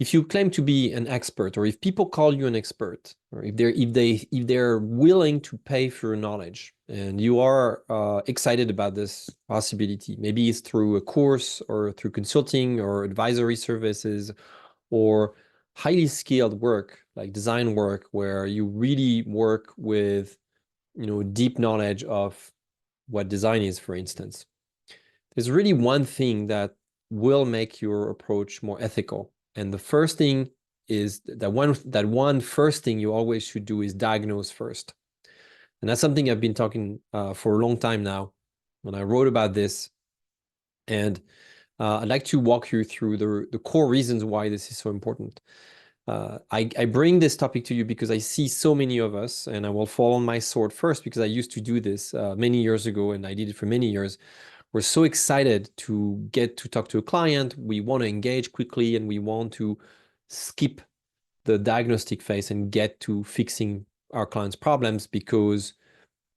if you claim to be an expert, or if people call you an expert, or if they're willing to pay for your knowledge, and you are excited about this possibility, maybe it's through a course or through consulting or advisory services or highly skilled work like design work, where you really work with deep knowledge of what design is, for instance. There's really one thing that will make your approach more ethical. And the first thing is that one first thing you always should do is diagnose first. And that's something I've been talking for a long time now when I wrote about this. And I'd like to walk you through the core reasons why this is so important. I bring this topic to you because I see so many of us, and I will fall on my sword first because I used to do this many years ago, and I did it for many years. We're so excited to get to talk to a client. We want to engage quickly, and we want to skip the diagnostic phase and get to fixing our clients' problems because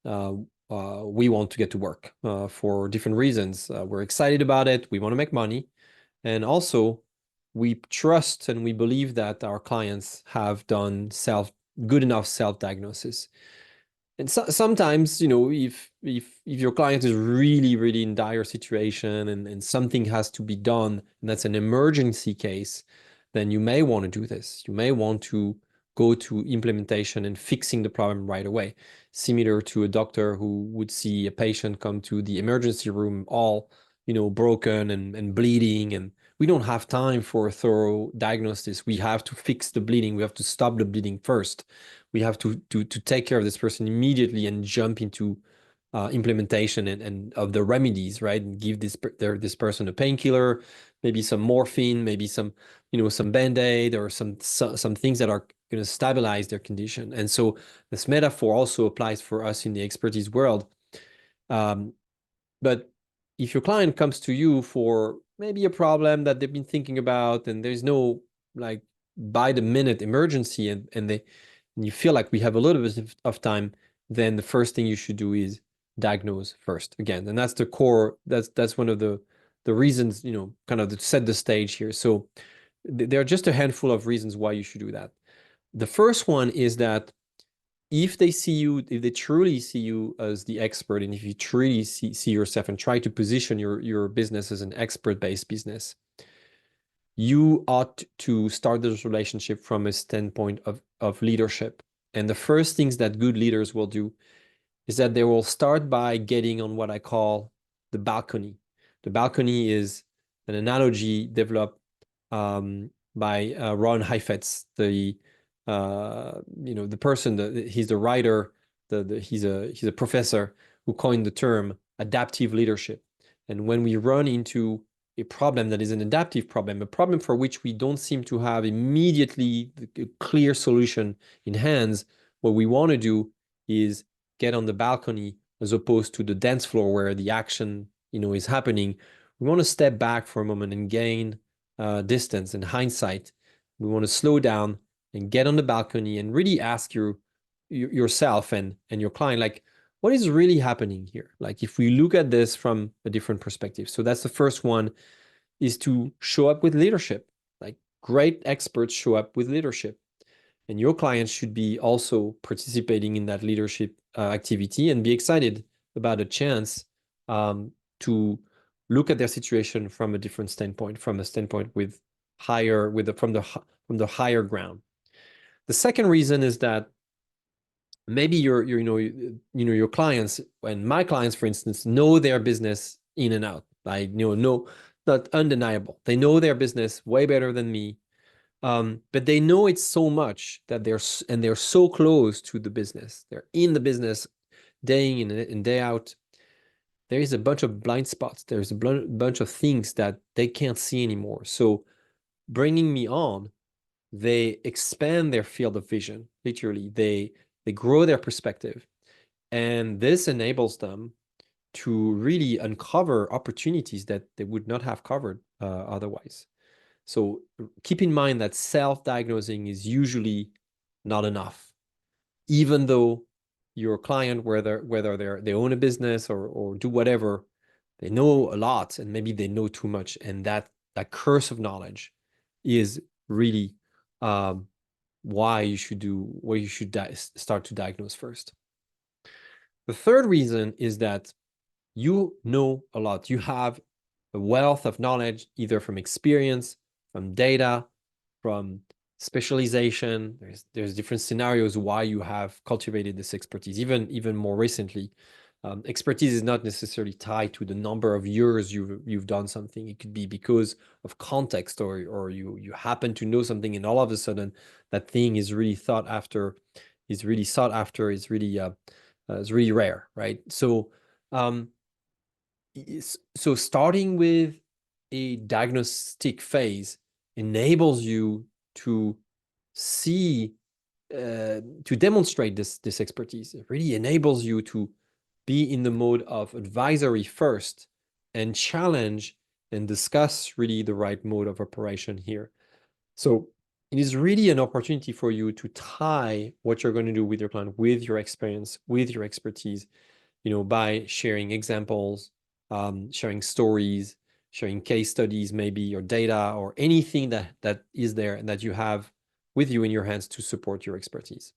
we want to get to work for different reasons. We're excited about it. We want to make money. And also, we trust and we believe that our clients have done good enough self-diagnosis. And sometimes, if your client is really, really in dire situation and something has to be done, and that's an emergency case, then you may want to do this. You may want to go to implementation and fixing the problem right away, similar to a doctor who would see a patient come to the emergency room all, broken and bleeding, and we don't have time for a thorough diagnosis. We have to fix the bleeding. We have to stop the bleeding first. We have to take care of this person immediately and jump into implementation and of the remedies, right? And give this person a painkiller, maybe some morphine, maybe some Band-Aid or some things that are going to stabilize their condition. And so this metaphor also applies for us in the expertise world. But if your client comes to you for maybe a problem that they've been thinking about, and there's no like by the minute emergency, and you feel like we have a little bit of time, then the first thing you should do is diagnose first again. And that's the core, that's one of the reasons, kind of to set the stage here. So there are just a handful of reasons why you should do that. The first one is that if they truly see you as the expert, and if you truly see yourself and try to position your business as an expert-based business, you ought to start this relationship from a standpoint of leadership. And the first things that good leaders will do is that they will start by getting on what I call the balcony. The balcony is an analogy developed by Ron Heifetz, the person, he's the writer, he's a professor who coined the term adaptive leadership. And when we run into a problem that is an adaptive problem, a problem for which we don't seem to have immediately a clear solution in hands, what we want to do is get on the balcony as opposed to the dance floor where the action, is happening. We want to step back for a moment and gain distance and hindsight. We want to slow down and get on the balcony and really ask yourself and your client, like, what is really happening here? Like, if we look at this from a different perspective. So that's the first one, is to show up with leadership. Like, great experts show up with leadership. And your clients should be also participating in that leadership activity and be excited about a chance to look at their situation from a different standpoint, from a standpoint from the higher ground. The second reason is that maybe your clients, and my clients, for instance, know their business in and out. Like, not undeniable. They know their business way better than me. But they know it so much that they're so close to the business. They're in the business day in and day out. There is a bunch of blind spots. There's a bunch of things that they can't see anymore. So bringing me on, they expand their field of vision. Literally, they grow their perspective. And this enables them to really uncover opportunities that they would not have covered otherwise. So keep in mind that self-diagnosing is usually not enough, even though your client, whether they own a business or do whatever, they know a lot and maybe they know too much, and that curse of knowledge is really why you should start to diagnose first. The third reason is that you know a lot. You have a wealth of knowledge, either from experience, from data, from specialization. There's different scenarios why you have cultivated this expertise, even more recently. Expertise is not necessarily tied to the number of years you've done something. It could be because of context, or you happen to know something, and all of a sudden that thing is really sought after, is really rare, right? So starting with a diagnostic phase enables you to see, to demonstrate this expertise. It really enables you to be in the mode of advisory first and challenge and discuss really the right mode of operation here. So it is really an opportunity for you to tie what you're going to do with your client, with your experience, with your expertise, by sharing examples, sharing stories, sharing case studies, maybe, or data, or anything that is there and that you have with you in your hands to support your expertise.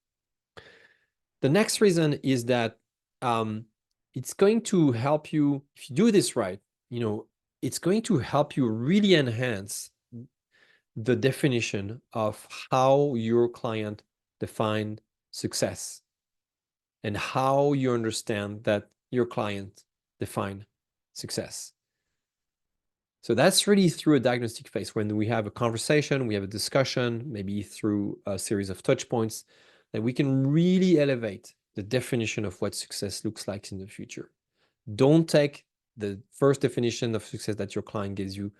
The next reason is that it's going to help you, if you do this right, it's going to help you really enhance the definition of how your client defined success and how you understand that your client define success. So that's really through a diagnostic phase, when we have a conversation, we have a discussion, maybe through a series of touch points, that we can really elevate the definition of what success looks like in the future. Don't take the first definition of success that your client gives you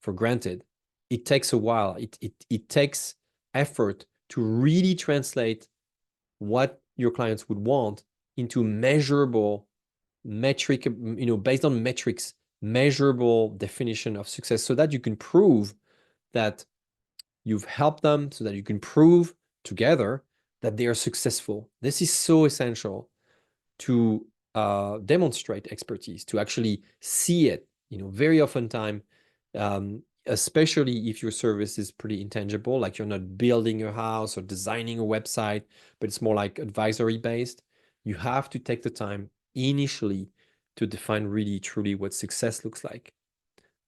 for granted. It takes a while. It takes effort to really translate what your clients would want into measurable metric, based on metrics, measurable definition of success, so that you can prove that you've helped them, so that you can prove together that they are successful. This is so essential to demonstrate expertise, to actually see it. Very often time, especially if your service is pretty intangible, like you're not building a house or designing a website, but it's more like advisory based, you have to take the time initially to define really truly what success looks like.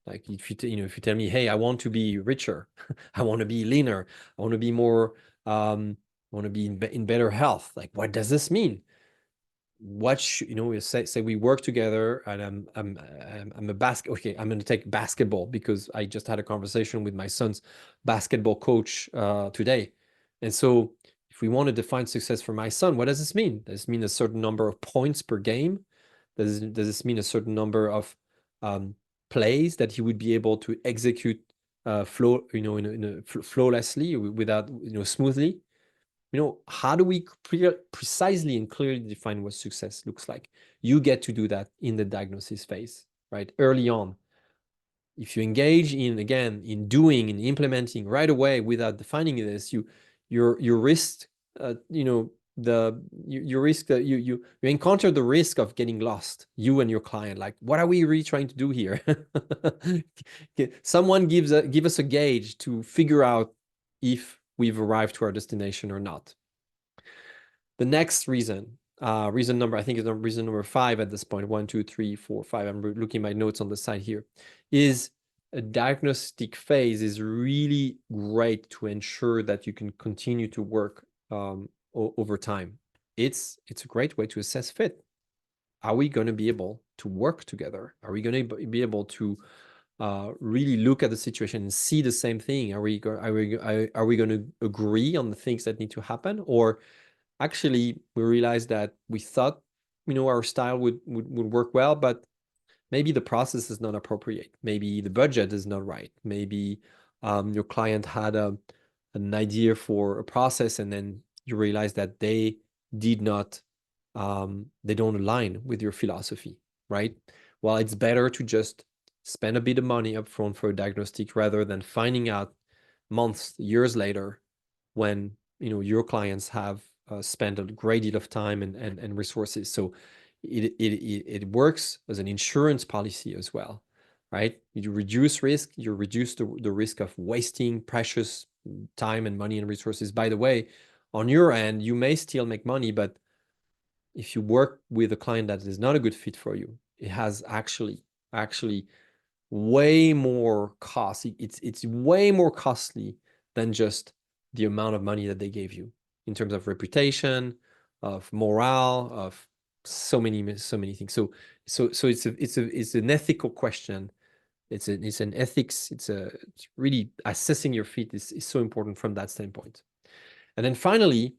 Like if you tell me, hey, I want to be richer, I want to be leaner, I want to be more, I want to be in better health. Like, what does this mean? What we say we work together, and I'm a basket. Okay, I'm going to take basketball because I just had a conversation with my son's basketball coach today. And so if we want to define success for my son, what does this mean? Does this mean a certain number of points per game? Does this mean a certain number of plays that he would be able to execute flawlessly, without smoothly? How do we precisely and clearly define what success looks like? You get to do that in the diagnosis phase, right? Early on. If you engage in doing and implementing right away without defining this, you risk, you risk that you encounter the risk of getting lost, you and your client. Like, what are we really trying to do here? Someone give us a gauge to figure out if we've arrived to our destination or not. The next reason, reason number 5 at this point, 1, 2, 3, 4, 5. I'm looking at my notes on the side here. Is a diagnostic phase is really great to ensure that you can continue to work over time. It's a great way to assess fit. Are we going to be able to work together? Are we going to be able to really look at the situation and see the same thing? Are we going to agree on the things that need to happen? Or actually we realized that we thought our style would work well, but maybe the process is not appropriate, maybe the budget is not right, maybe your client had an idea for a process, and then you realize that they don't align with your philosophy, right? Well, it's better to just spend a bit of money upfront for a diagnostic, rather than finding out months, years later, when your clients have spent a great deal of time and resources. So it works as an insurance policy as well, right? You reduce risk, you reduce the risk of wasting precious time and money and resources. By the way, on your end, you may still make money, but if you work with a client that is not a good fit for you, it has actually way more cost. It's way more costly than just the amount of money that they gave you in terms of reputation, of morale, of so many things. So it's an ethical question. It's an ethics. It's really assessing your fit is so important from that standpoint. And then finally,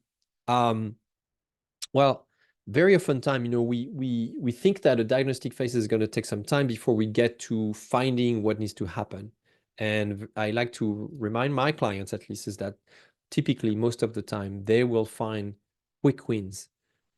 well, very often time, we think that a diagnostic phase is going to take some time before we get to finding what needs to happen. And I like to remind my clients, at least, is that typically most of the time they will find quick wins.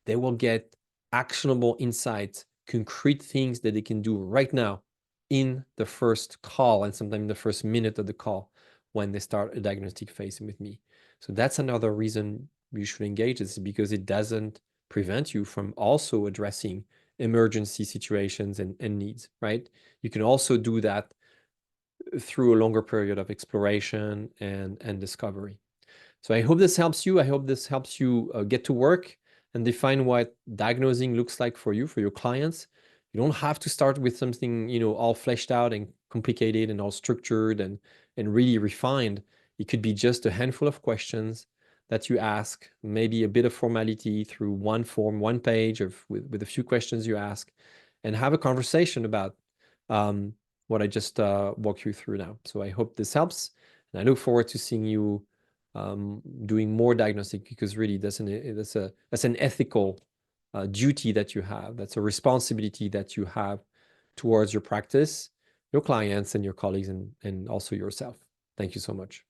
They will get actionable insights, concrete things that they can do right now in the first call and sometimes in the first minute of the call when they start a diagnostic phase with me. So that's another reason you should engage, is because it doesn't prevent you from also addressing emergency situations and needs, right? You can also do that through a longer period of exploration and discovery. So I hope this helps you. I hope this helps you get to work and define what diagnosing looks like for you, for your clients. You don't have to start with something, all fleshed out and complicated and all structured and really refined. It could be just a handful of questions that you ask, maybe a bit of formality through one form, one page, or with a few questions you ask, and have a conversation about what I just walked you through now. So I hope this helps, and I look forward to seeing you doing more diagnostic, because really that's an ethical duty that you have. That's a responsibility that you have towards your practice, your clients, and your colleagues, and also yourself. Thank you so much.